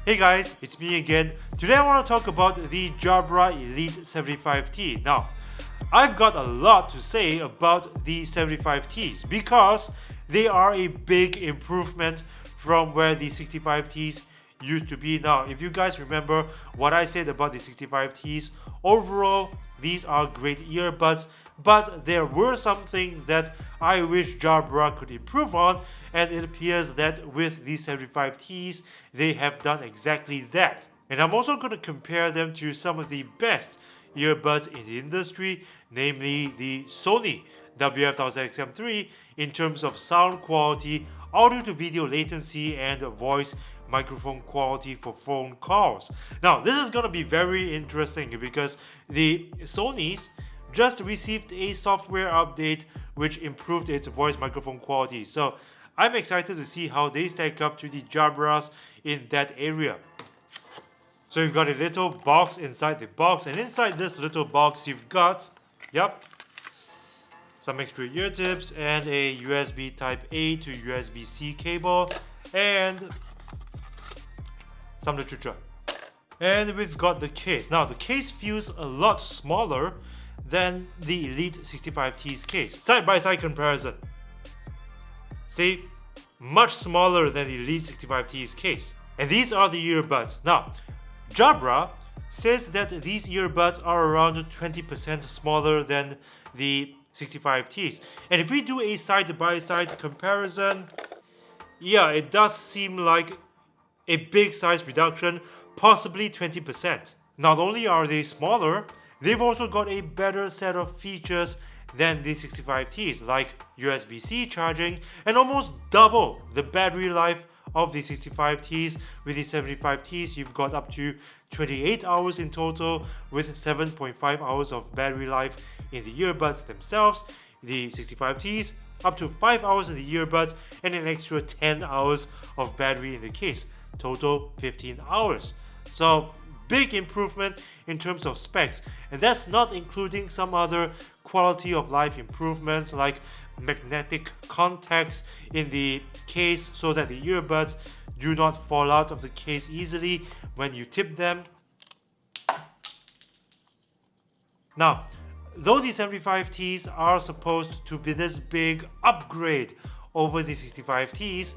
Hey guys, it's me again. Today I want to talk about the Jabra Elite 75T. Now, I've got a lot to say about the 75Ts because they are a big improvement from where the 65Ts used to be. Now, if you guys remember what I said about the 65Ts, overall, these are great earbuds, but there were some things that I wish Jabra could improve on, and it appears that with the 75Ts, they have done exactly that. And I'm also going to compare them to some of the best earbuds in the industry, namely the Sony WF-1000XM3 in terms of sound quality, audio to video latency, and voice microphone quality for phone calls. Now, this is going to be very interesting because the Sony's just received a software update which improved its voice microphone quality. So I'm excited to see how they stack up to the Jabras in that area. So you've got a little box inside the box, and inside this little box you've got, some extra ear tips and a USB type A to USB-C cable and some literature. And we've got the case. Now the case feels a lot smaller than the Elite 65T's case. Side-by-side comparison. See, much smaller than the Elite 65T's case. And these are the earbuds. Now, Jabra says that these earbuds are around 20% smaller than the 65Ts. And if we do a side-by-side comparison, yeah, it does seem like a big size reduction, possibly 20%. Not only are they smaller, they've also got a better set of features than the 65Ts, like USB-C charging and almost double the battery life of the 65Ts. With the 75Ts, you've got up to 28 hours in total with 7.5 hours of battery life in the earbuds themselves. The 65Ts, up to 5 hours in the earbuds and an extra 10 hours of battery in the case. Total 15 hours. So big improvement in terms of specs, and that's not including some other quality of life improvements like magnetic contacts in the case so that the earbuds do not fall out of the case easily when you tip them. Now, though the 75Ts are supposed to be this big upgrade over the 65Ts,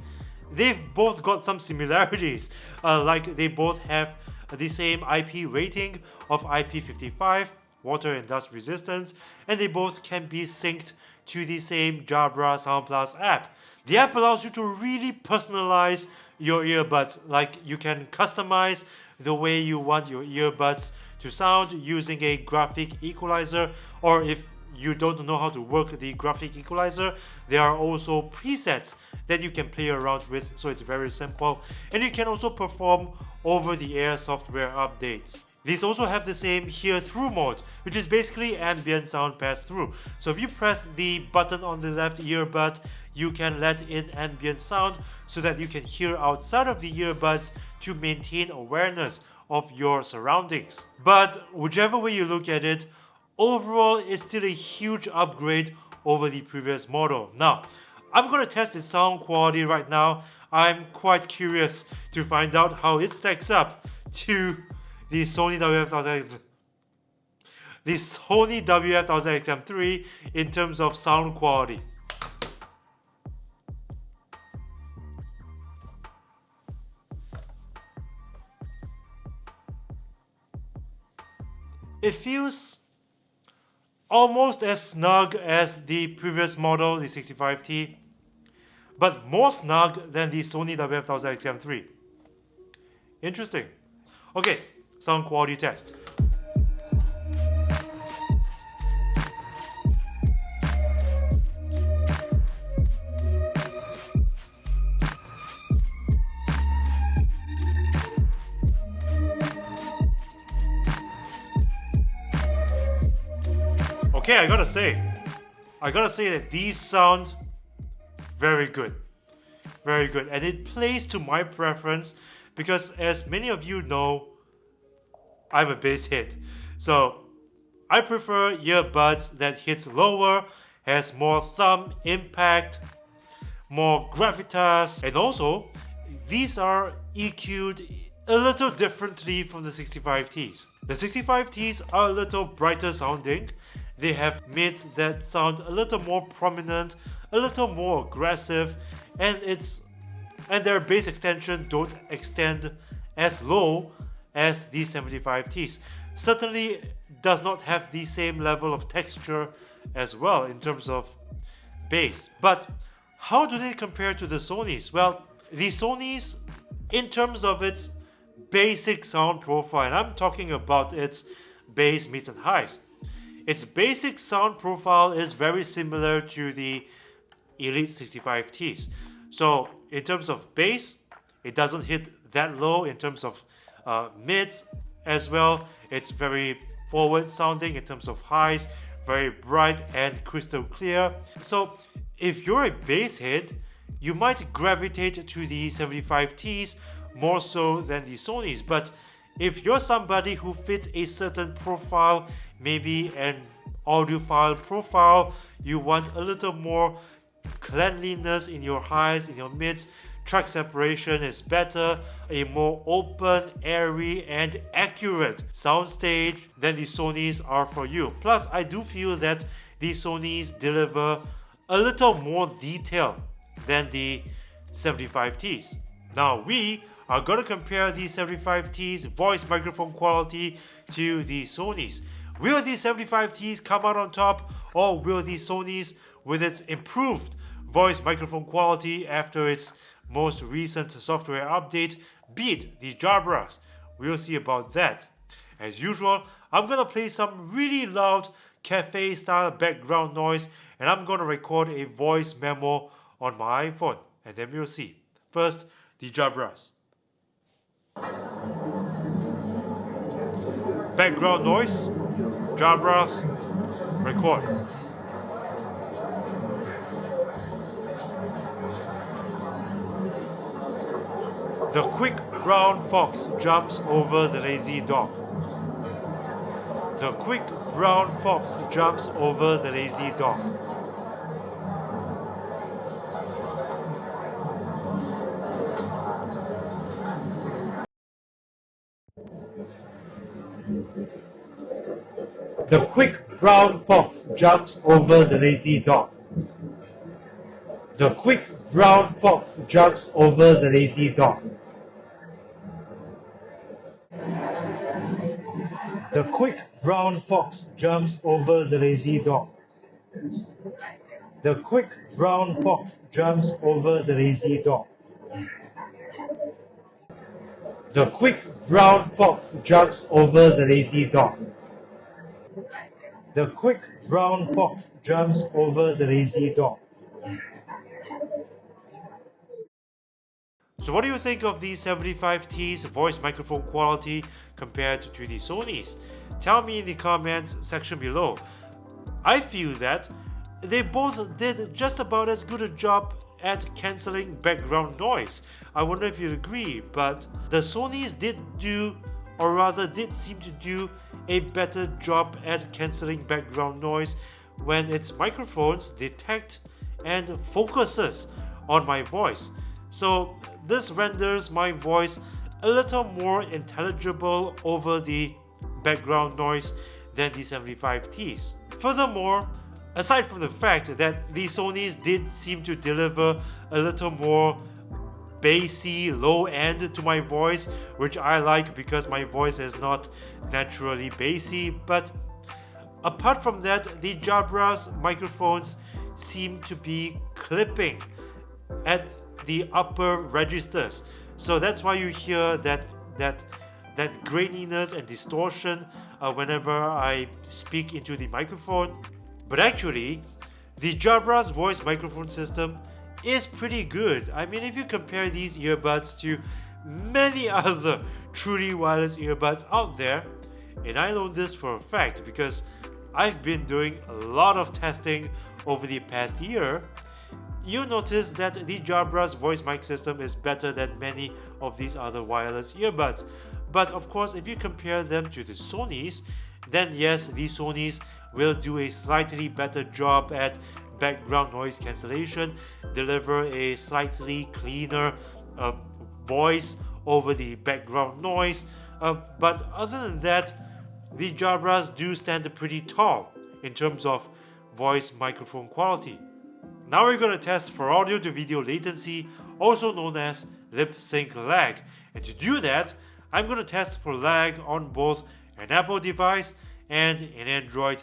they've both got some similarities, like they both have the same IP rating of IP55, water and dust resistance, and they both can be synced to the same Jabra Sound Plus app. The app allows you to really personalize your earbuds, like you can customize the way you want your earbuds to sound using a graphic equalizer, or if you don't know how to work the graphic equalizer, there are also presets that you can play around with, so it's very simple. And you can also perform over-the-air software updates. These also have the same hear through mode, which is basically ambient sound pass-through. So if you press the button on the left earbud, you can let in ambient sound so that you can hear outside of the earbuds to maintain awareness of your surroundings. But whichever way you look at it, overall it's still a huge upgrade over the previous model. Now, I'm going to test its sound quality right now. I'm quite curious to find out how it stacks up to the Sony WF-1000XM3 in terms of sound quality. It feels almost as snug as the previous model, the 65T, but more snug than the Sony WF-1000XM3. Interesting. Okay, sound quality test. Okay, I gotta say that these sound very good. Very good. And it plays to my preference because, as many of you know, I'm a bass head. So I prefer earbuds that hits lower, has more thumb impact, more gravitas, and also these are EQ'd a little differently from the 65Ts. The 65Ts are a little brighter sounding. They have mids that sound a little more prominent, a little more aggressive, and their bass extension don't extend as low as the 75Ts. Certainly does not have the same level of texture as well in terms of bass. But how do they compare to the Sonys? Well, the Sonys, in terms of its basic sound profile, and I'm talking about its bass, mids, and highs. Its basic sound profile is very similar to the Elite 65Ts. So in terms of bass, it doesn't hit that low. In terms of mids as well, it's very forward sounding. In terms of highs, very bright and crystal clear. So if you're a bass head, you might gravitate to the 75Ts more so than the Sonys. But if you're somebody who fits a certain profile, maybe an audiophile profile, you want a little more cleanliness in your highs, in your mids, track separation is better, a more open, airy, and accurate soundstage, then the Sonys are for you. Plus, I do feel that the Sonys deliver a little more detail than the 75Ts. Now, we are going to compare the 75T's voice microphone quality to the Sonys. Will the 75Ts come out on top, or will the Sonys, with its improved voice microphone quality after its most recent software update, beat the Jabras? We'll see about that. As usual, I'm going to play some really loud cafe style background noise, and I'm going to record a voice memo on my iPhone, and then we'll see. First, the Jabras. Background noise, Jabras, record. The quick brown fox jumps over the lazy dog. The quick brown fox jumps over the lazy dog. The quick brown fox jumps over the lazy dog. The quick brown fox jumps over the lazy dog. The quick brown fox jumps over the lazy dog. The quick brown fox jumps over the lazy dog. The quick brown fox jumps over the lazy dog. The quick brown fox jumps over the lazy dog. So what do you think of the 75T's voice microphone quality compared to the Sonys? Tell me in the comments section below. I feel that they both did just about as good a job at cancelling background noise. I wonder if you'd agree, but the Sonys did seem to do a better job at cancelling background noise when its microphones detect and focuses on my voice. So this renders my voice a little more intelligible over the background noise than the 75T's. Furthermore, aside from the fact that the Sonys did seem to deliver a little more bassy low end to my voice, which I like because my voice is not naturally bassy, but apart from that, the Jabras microphones seem to be clipping at the upper registers. So that's why you hear that graininess and distortion whenever I speak into the microphone. But actually, the Jabras voice microphone system is pretty good. I mean, if you compare these earbuds to many other truly wireless earbuds out there, and I know this for a fact because I've been doing a lot of testing over the past year, you'll notice that the Jabras voice mic system is better than many of these other wireless earbuds. But of course, if you compare them to the Sonys, then yes, the Sonys will do a slightly better job at background noise cancellation, deliver a slightly cleaner voice over the background noise. But other than that, the Jabras do stand pretty tall in terms of voice microphone quality. Now we're going to test for audio to video latency, also known as lip sync lag. And to do that, I'm going to test for lag on both an Apple device and an Android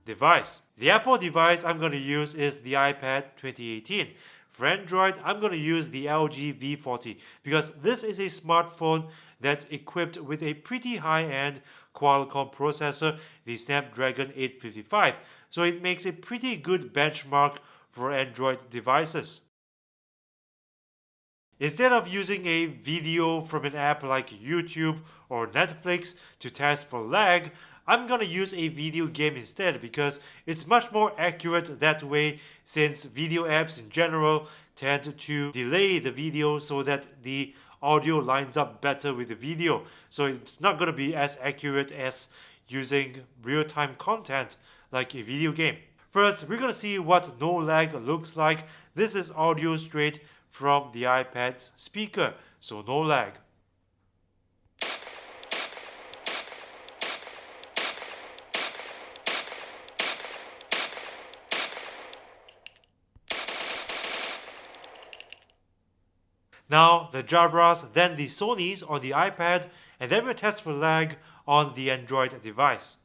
device. The Apple device I'm going to use is the iPad 2018. For Android, I'm going to use the LG V40 because this is a smartphone that's equipped with a pretty high-end Qualcomm processor, the Snapdragon 855. So it makes a pretty good benchmark for Android devices. Instead of using a video from an app like YouTube or Netflix to test for lag, I'm gonna use a video game instead because it's much more accurate that way, since video apps in general tend to delay the video so that the audio lines up better with the video. So it's not gonna be as accurate as using real-time content like a video game. First, we're gonna see what no lag looks like. This is audio straight from the iPad speaker, so no lag. Now the Jabras, then the Sonys on the iPad, and then we'll test for lag on the Android device.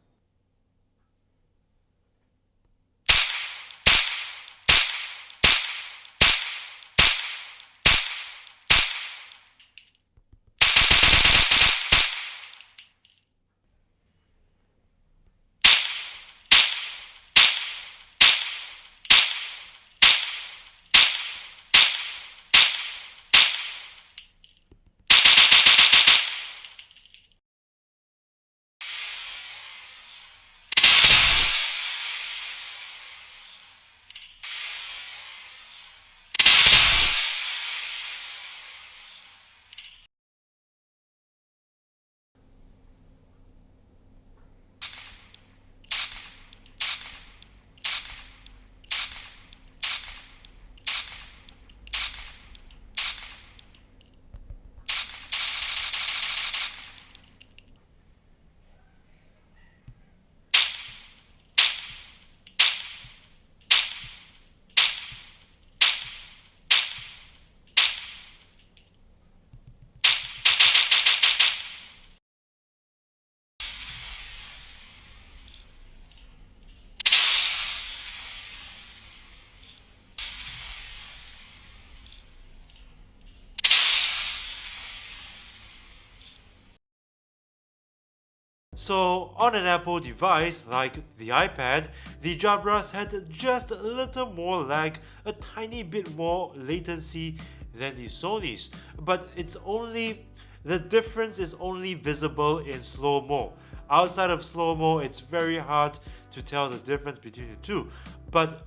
So on an Apple device like the iPad, the Jabras had just a little more lag, a tiny bit more latency than the Sonys, but the difference is only visible in slow-mo. Outside of slow-mo, it's very hard to tell the difference between the two. But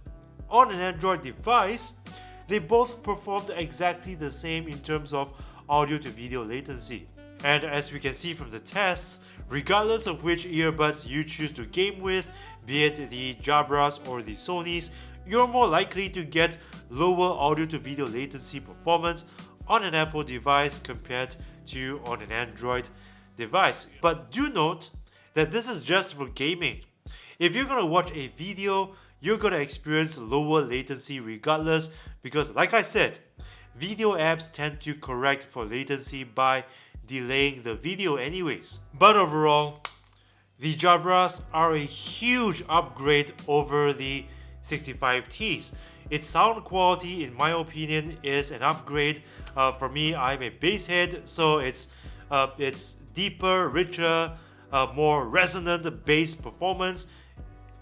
on an Android device, they both performed exactly the same in terms of audio to video latency. And as we can see from the tests, regardless of which earbuds you choose to game with, be it the Jabras or the Sonys, you're more likely to get lower audio to video latency performance on an Apple device compared to on an Android device. But do note that this is just for gaming. If you're gonna watch a video, you're gonna experience lower latency regardless, because like I said, video apps tend to correct for latency by delaying the video anyways. But overall, the Jabras are a huge upgrade over the 65Ts. Its sound quality, in my opinion, is an upgrade. For me, I'm a bass head, so it's deeper, richer, more resonant bass performance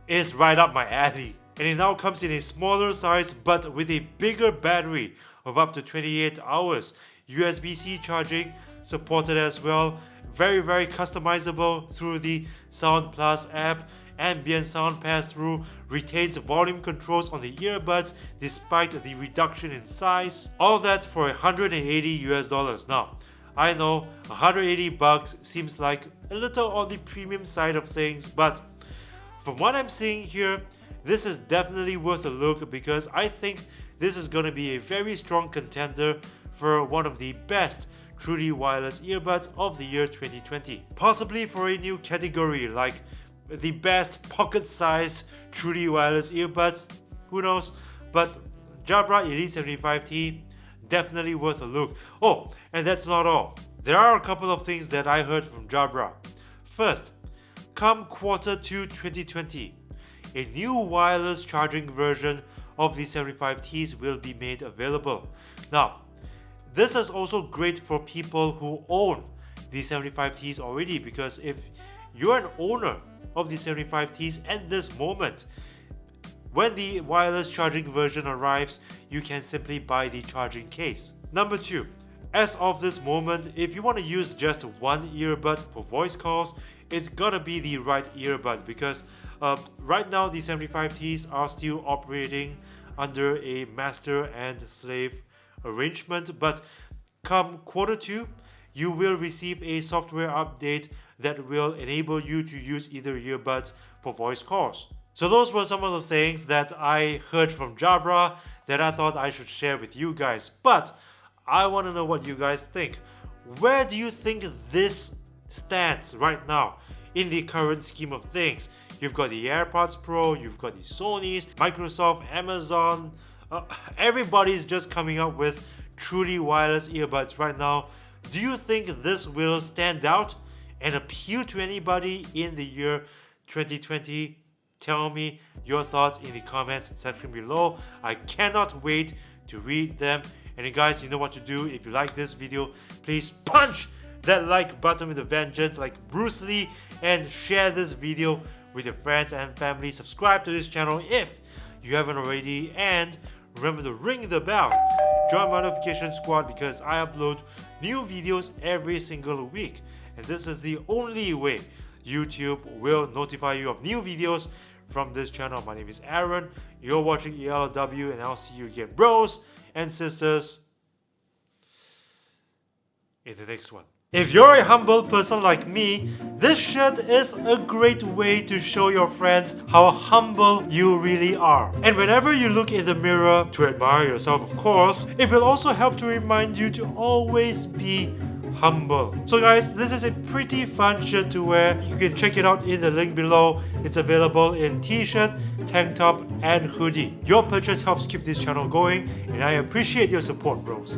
is right up my alley. And it now comes in a smaller size but with a bigger battery of up to 28 hours. USB-C charging supported as well. Very customizable through the Sound Plus app. Ambient sound pass-through, retains volume controls on the earbuds despite the reduction in size. All that for $180 US. Now, I know $180 seems like a little on the premium side of things, but from what I'm seeing here, this is definitely worth a look because I think this is going to be a very strong contender for one of the best truly wireless earbuds of the year 2020. Possibly for a new category like the best pocket-sized truly wireless earbuds, who knows? But Jabra Elite 75T, definitely worth a look. Oh, and that's not all. There are a couple of things that I heard from Jabra. First, come Q2 2020, a new wireless charging version of the 75Ts will be made available. Now, this is also great for people who own the 75Ts already, because if you're an owner of the 75Ts at this moment, when the wireless charging version arrives, you can simply buy the charging case. Number 2, as of this moment, if you want to use just one earbud for voice calls, it's gotta be the right earbud, because right now the 75Ts are still operating under a master and slave arrangement, but come Q2, you will receive a software update that will enable you to use either earbuds for voice calls. So those were some of the things that I heard from Jabra that I thought I should share with you guys. But I want to know what you guys think. Where do you think this stands right now in the current scheme of things? You've got the AirPods Pro, you've got the Sonys, Microsoft, Amazon. Everybody's just coming up with truly wireless earbuds right now. Do you think this will stand out and appeal to anybody in the year 2020? Tell me your thoughts in the comments section below. I cannot wait to read them. And guys, you know what to do. If you like this video, please punch that like button with a vengeance like Bruce Lee, and share this video with your friends and family. Subscribe to this channel if you haven't already, and remember to ring the bell. Join my notification squad because I upload new videos every single week, and this is the only way YouTube will notify you of new videos from this channel. My name is Aaron, you're watching ELW, and I'll see you again, bros and sisters, in the next one. If you're a humble person like me, this shirt is a great way to show your friends how humble you really are. And whenever you look in the mirror, to admire yourself of course, it will also help to remind you to always be humble. So guys, this is a pretty fun shirt to wear. You can check it out in the link below. It's available in t-shirt, tank top and hoodie. Your purchase helps keep this channel going, and I appreciate your support, bros.